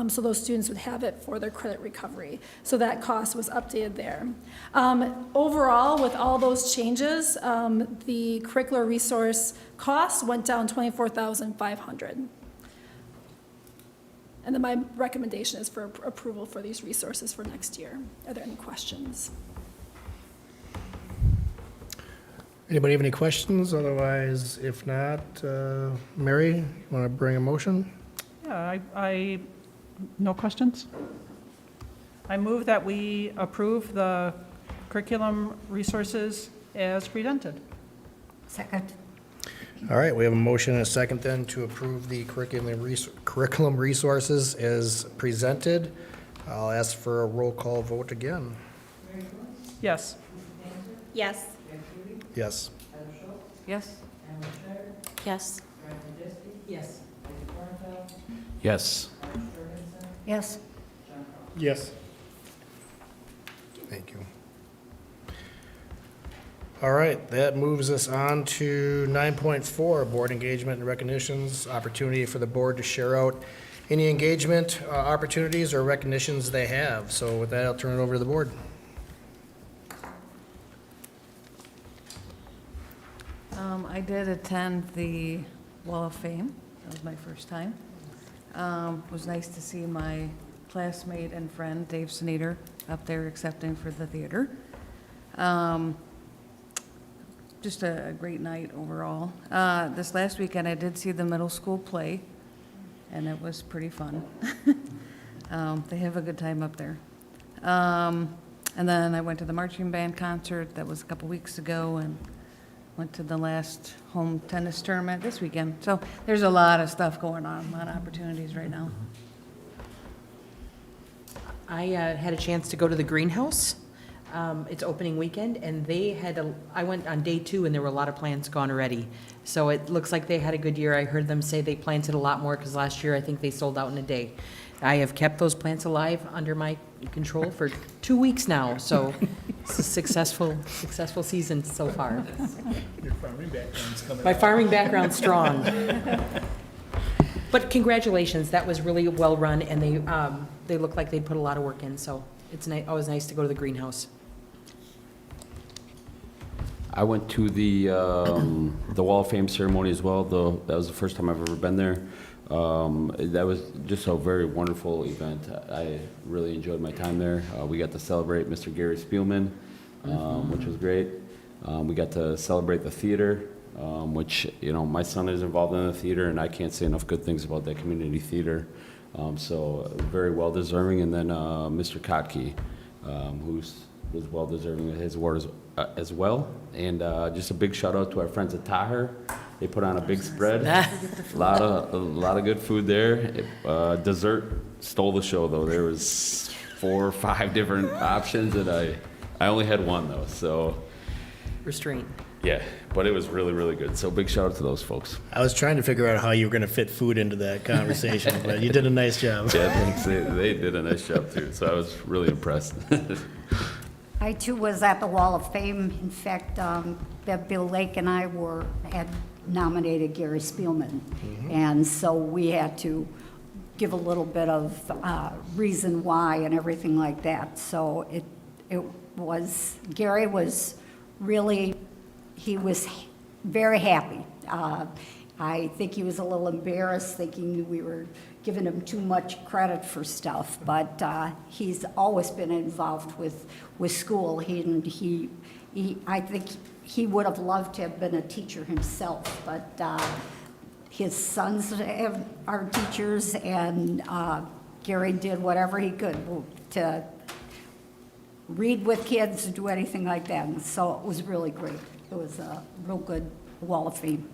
so those students would have it for their credit recovery. So that cost was updated there. Overall, with all those changes, the curricular resource cost went down $24,500. And then my recommendation is for approval for these resources for next year. Are there any questions? Anybody have any questions? Otherwise, if not, Mary, you want to bring a motion? Yeah, no questions? I move that we approve the curriculum resources as presented. Second. All right, we have a motion and a second then to approve the curriculum resources as presented. I'll ask for a roll call vote again. Yes. Yes. Yes. Yes. Yes. Yes. Yes. Yes. Yes. Thank you. All right, that moves us on to 9.4, board engagement and recognitions, opportunity for the board to share out any engagement opportunities or recognitions they have. So with that, I'll turn it over to the board. I did attend the Wall of Fame. That was my first time. It was nice to see my classmate and friend, Dave Sneeder, up there accepting for the theater. just a great night overall. This last weekend, I did see the middle school play, and it was pretty fun. They have a good time up there. And then I went to the marching band concert that was a couple weeks ago, and went to the last home tennis tournament this weekend. So there's a lot of stuff going on, a lot of opportunities right now. I had a chance to go to the greenhouse. It's opening weekend, and I went on day 2, and there were a lot of plants gone already. So it looks like they had a good year. I heard them say they planted a lot more, because last year I think they sold out in a day. I have kept those plants alive under my control for 2 weeks now, so it's a successful season so far. Your farming background's coming My out. farming background's strong. But congratulations, that was really well run, and they look like they put a lot of work in, so it's always nice to go to the greenhouse. I went to the Wall of Fame ceremony as well, though that was the first time I've ever been there. That was just a very wonderful event. I really enjoyed my time there. We got to celebrate Mr. Gary Spielman, which was great. We got to celebrate the theater, which, you know, my son is involved in the theater, and I can't say enough good things about that community theater. So very well deserving. And then Mr. Kotke, who was well deserving of his award as well. And just a big shout out to our friends at Taher. They put on a big spread. A lot of good food there. Dessert stole the show though. There was 4 or 5 different options, and I only had one though. So Restraint. yeah, but it was really, really good. So big shout out to those folks. I was trying to figure out how you were going to fit food into that conversation, but you did a nice job. Yeah, thanks. They did a nice job too. So I was really impressed. I too was at the Wall of Fame. In fact, Bill Lake and I had nominated Gary Spielman. And so we had to give a little bit of reason why and everything like that. So Gary was really, he was very happy. I think he was a little embarrassed thinking we were giving him too much credit for stuff, but he's always been involved with school. I think he would have loved to have been a teacher himself, but his sons are teachers, and Gary did whatever he could to read with kids, to do anything like that, and so it was really great. It was a real good Wall of Fame.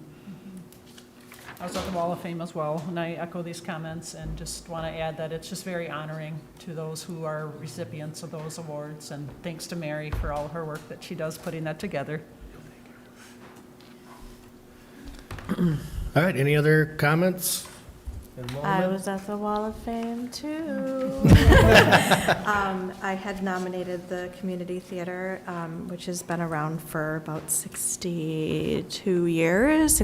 I was at the Wall of Fame as well, and I echo these comments and just want to add that it's just very honoring to those who are recipients of those awards, and thanks to Mary for all her work that she does putting that together. All right, any other comments? I was at the Wall of Fame too. I had nominated the community theater, which has been around for about 62 years,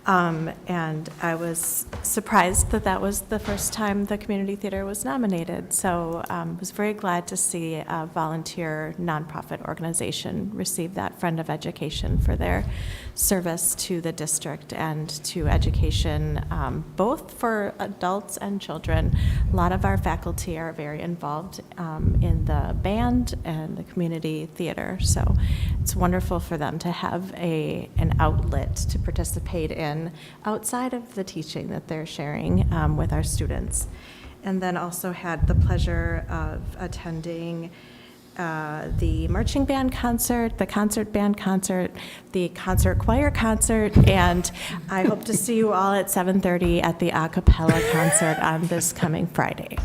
and I was surprised that was the first time the community theater was nominated. So I was very glad to see a volunteer nonprofit organization receive that Friend of Education for their service to the district and to education, both for adults and children. A lot of our faculty are very involved in the band and the community theater, so it's wonderful for them to have an outlet to participate in outside of the teaching that they're sharing with our students. And then also had the pleasure of attending the marching band concert, the concert band concert, the concert choir concert, and I hope to see you all at 7:30 at the a cappella concert on this coming Friday.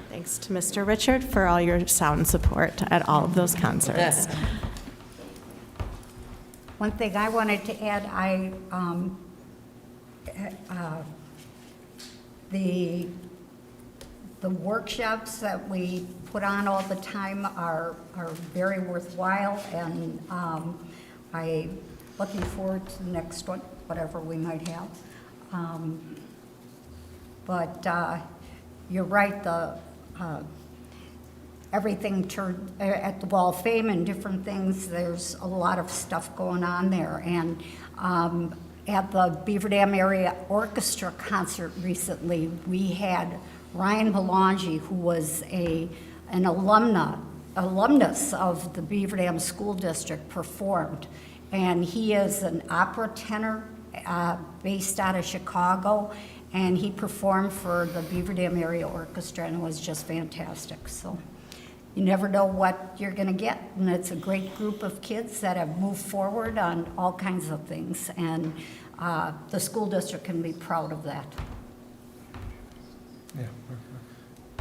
Thanks to Mr. Richard for all your sound support at all of those concerts. One thing I wanted to add, the workshops that we put on all the time are very worthwhile, and I'm looking forward to the next one, whatever we might have. But you're right, everything turned at the Wall of Fame and different things. There's a lot of stuff going on there, and at the Beaver Dam Area Orchestra concert recently, we had Ryan Belangi, who was an alumna alumnus of the Beaver Dam School District performed. And he is an opera tenor based out of Chicago, and he performed for the Beaver Dam Area Orchestra, and it was just fantastic. So you never know what you're going to get, and it's a great group of kids that have moved forward on all kinds of things, and the school district can be proud of that. Yeah.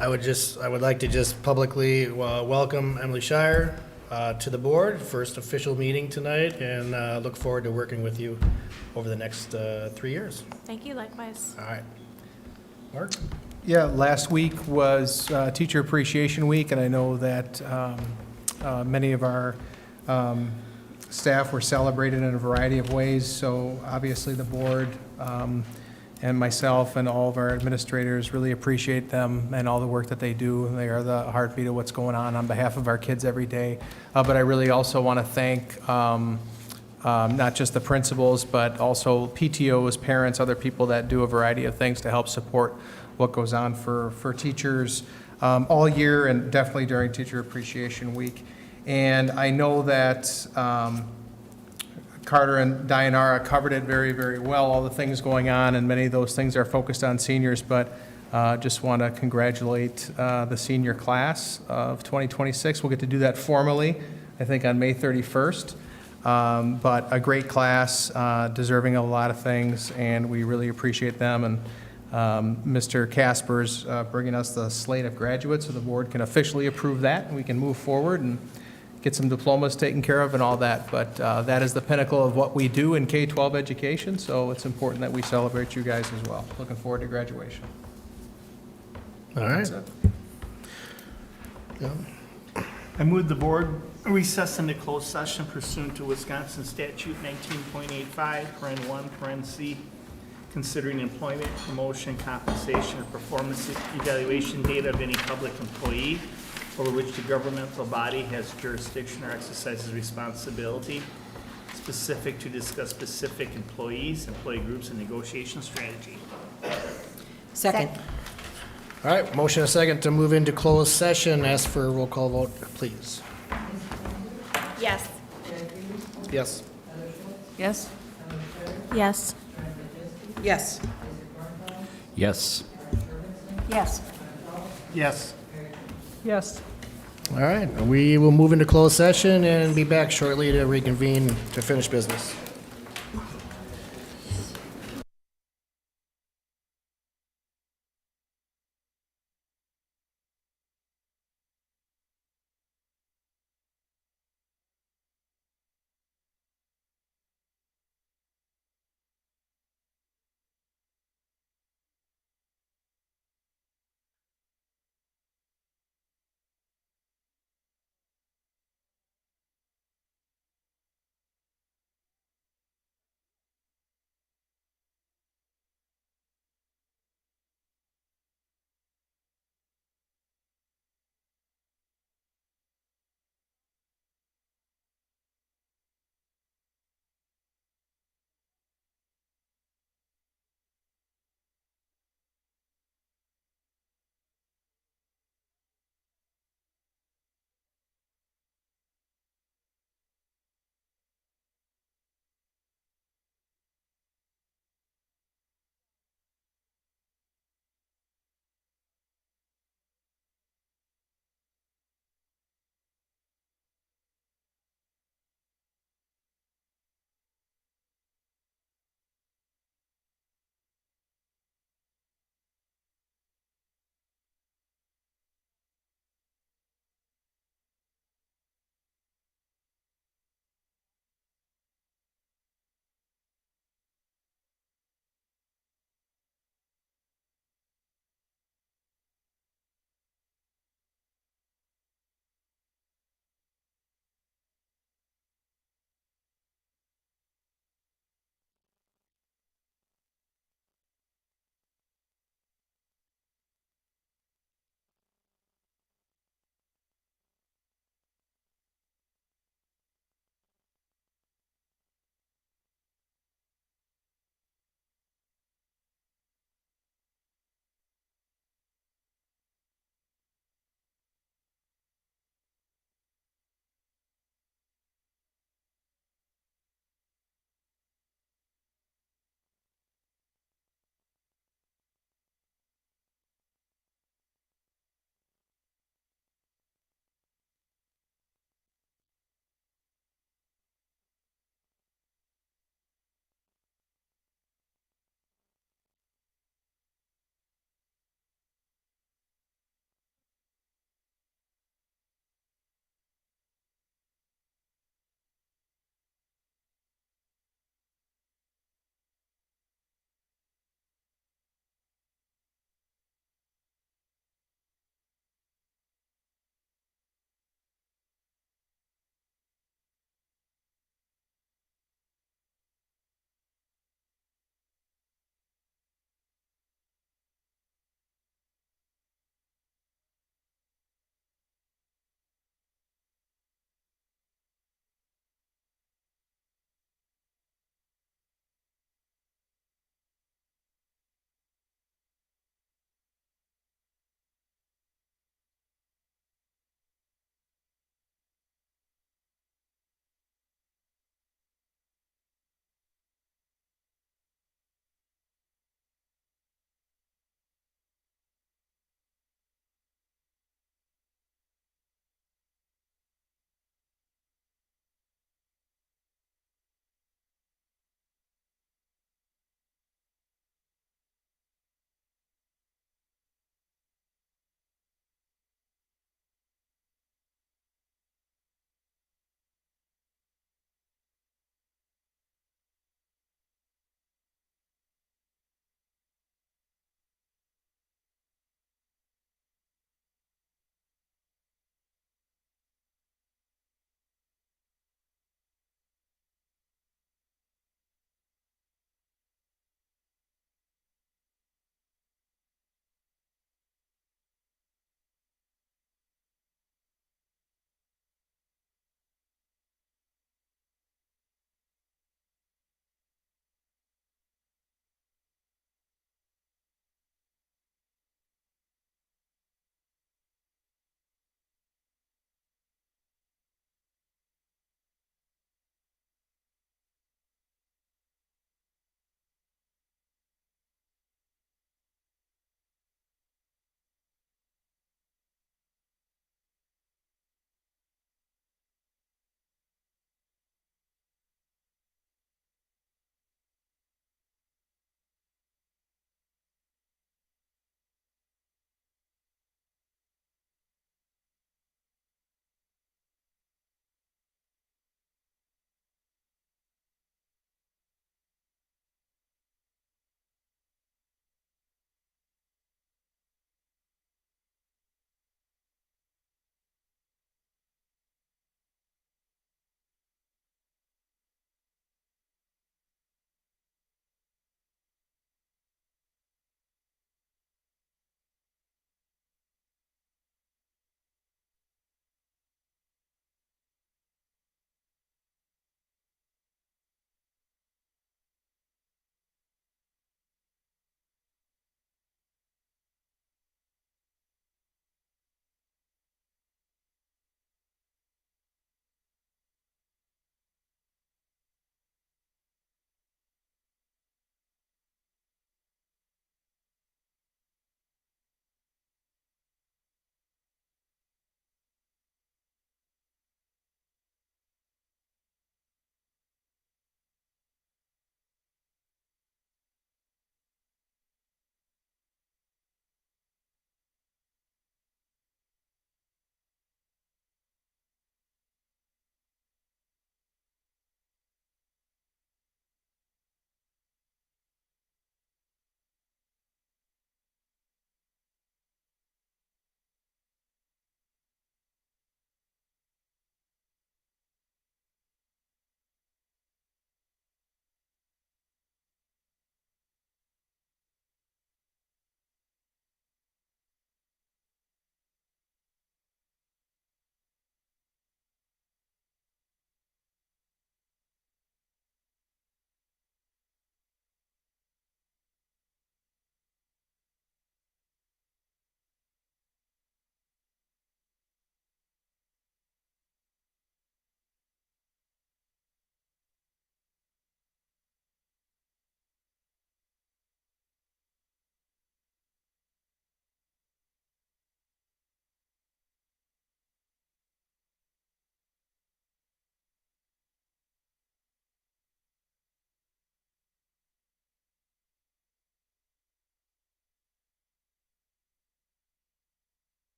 I would like to just publicly welcome Emily Shire to the board, first official meeting tonight, and look forward to working with you over the next 3 years. Thank you, likewise. All right. Mark? Yeah, last week was Teacher Appreciation Week, and I know that many of our staff were celebrated in a variety of ways. So obviously the board and myself and all of our administrators really appreciate them and all the work that they do. They are the heartbeat of what's going on behalf of our kids every day. But I really also want to thank not just the principals, but also PTOs, parents, other people that do a variety of things to help support what goes on for teachers all year, and definitely during Teacher Appreciation Week. And I know that Carter and Dayanara covered it very, very well, all the things going on, and many of those things are focused on seniors, but just want to congratulate the senior class of 2026. We'll get to do that formally, I think, on May 31st. But a great class, deserving of a lot of things, and we really appreciate them. And Mr. Casper's bringing us the slate of graduates, so the board can officially approve that, and we can move forward and get some diplomas taken care of and all that. But that is the pinnacle of what we do in K-12 education, so it's important that we celebrate you guys as well. Looking forward to graduation. All right. Yeah. I move the board recess into closed session pursuant to Wisconsin statute 19.85, paren 1, paren C, considering employment, promotion, compensation, or performance evaluation data of any public employee over which the governmental body has jurisdiction or exercises responsibility, specific to discuss specific employees, employee groups, and negotiation strategy. Second. All right, motion and a second to move into closed session. Ask for a roll call vote, please. Yes. Yes. Yes? Yes. Yes. Yes. Yes. Yes. Yes. All right, we will move into closed session and be back shortly to reconvene to finish business.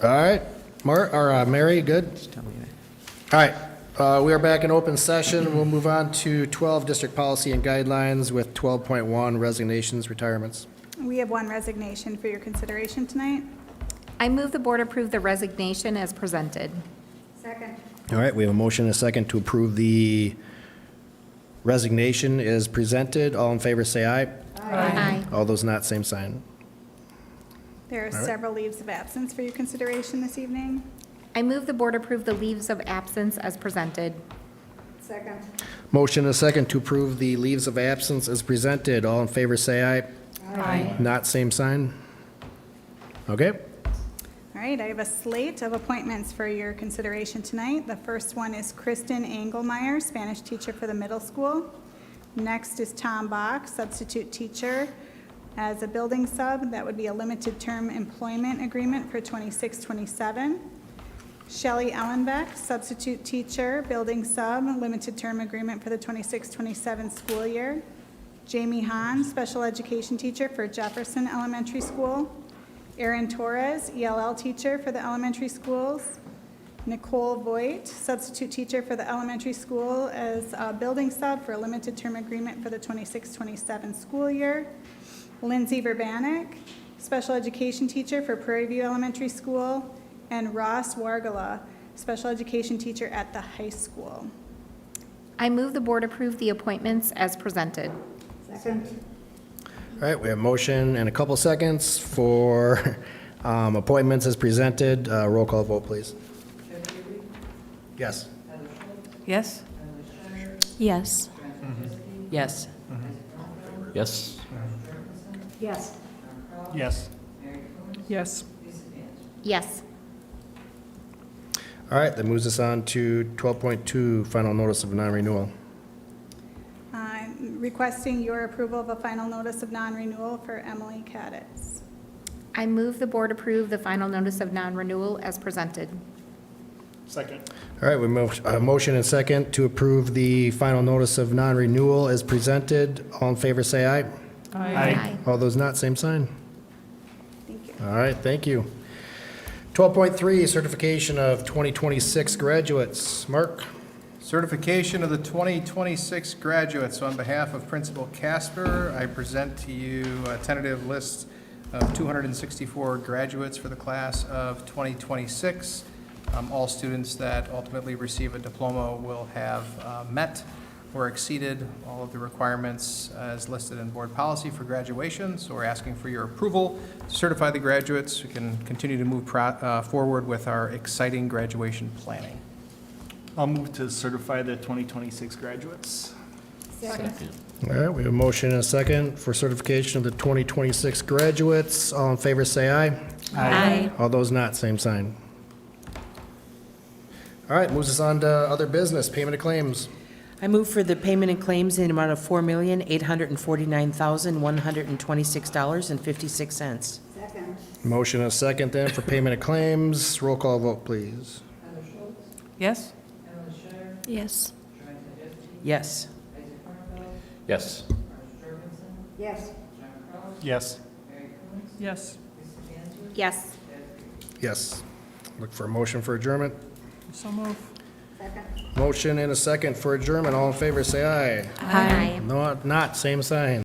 All right, Mary, good? All right, we are back in open session. We'll move on to 12, district policy and guidelines with 12.1, resignations, retirements. We have one resignation for your consideration tonight. I move the board approve the resignation as presented. Second. All right, we have a motion and a second to approve the resignation as presented. All in favor, say aye. Aye. All those not, same sign. There are right. several leaves of absence for your consideration this evening. I move the board approve the leaves of absence as presented. Second. Motion and a second to approve the leaves of absence as presented. All in favor, say aye. Aye. Not, same sign. Okay. All right, I have a slate of appointments for your consideration tonight. The first one is Kristen Engelmeyer, Spanish teacher for the middle school. Next is Tom Bach, substitute teacher as a building sub. That would be a limited term employment agreement for 26-27. Shelley Ellenbeck, substitute teacher, building sub, limited term agreement for the 26-27 school year. Jamie Hahn, special education teacher for Jefferson Elementary School. Erin Torres, ELL teacher for the elementary schools. Nicole Voigt, substitute teacher for the elementary school as a building sub for a limited term agreement for the 26-27 school year. Lindsay Verbanek, special education teacher for Prairie View Elementary School. And Ross Wargala, special education teacher at the high school. I move the board approve the appointments as presented. Second. All right, we have motion and a couple seconds for appointments as presented. Roll call vote, please. Yes. Yes? Yes. Yes. Yes? Yes. Yes. Yes. Yes. All right, that moves us on to 12.2, final notice of non-renewal. Requesting your approval of a final notice of non-renewal for Emily Caditz. I move the board approve the final notice of non-renewal as presented. Second. All right, we move, motion and second to approve the final notice of non-renewal as presented. All in favor, say aye. Aye. All those not, same sign. Thank you. All right, thank you. 12.3, certification of 2026 graduates. Mark? Certification of the 2026 graduates. On behalf of Principal Casper, I present to you a tentative list of 264 graduates for the class of 2026. All students that ultimately receive a diploma will have met or exceeded all of the requirements as listed in board policy for graduation. So we're asking for your approval to certify the graduates. We can continue to move forward with our exciting graduation planning. I'll move to certify the 2026 graduates. Second. All right, we have a motion and a second for certification of the 2026 graduates. All in favor, say aye. Aye. All those not, same sign. All right, moves us on to other business, payment of claims. I move for the payment and claims in amount of $4,849,126.56. Second. Motion and a second then for payment of claims. Roll call vote, please. Yes? Yes. Yes. Yes. Yes. Yes. Yes. Yes. Yes. Look for a motion for adjournment. So move. Second. Motion and a second for adjournment. All in favor, say aye. Aye. No, not, same sign.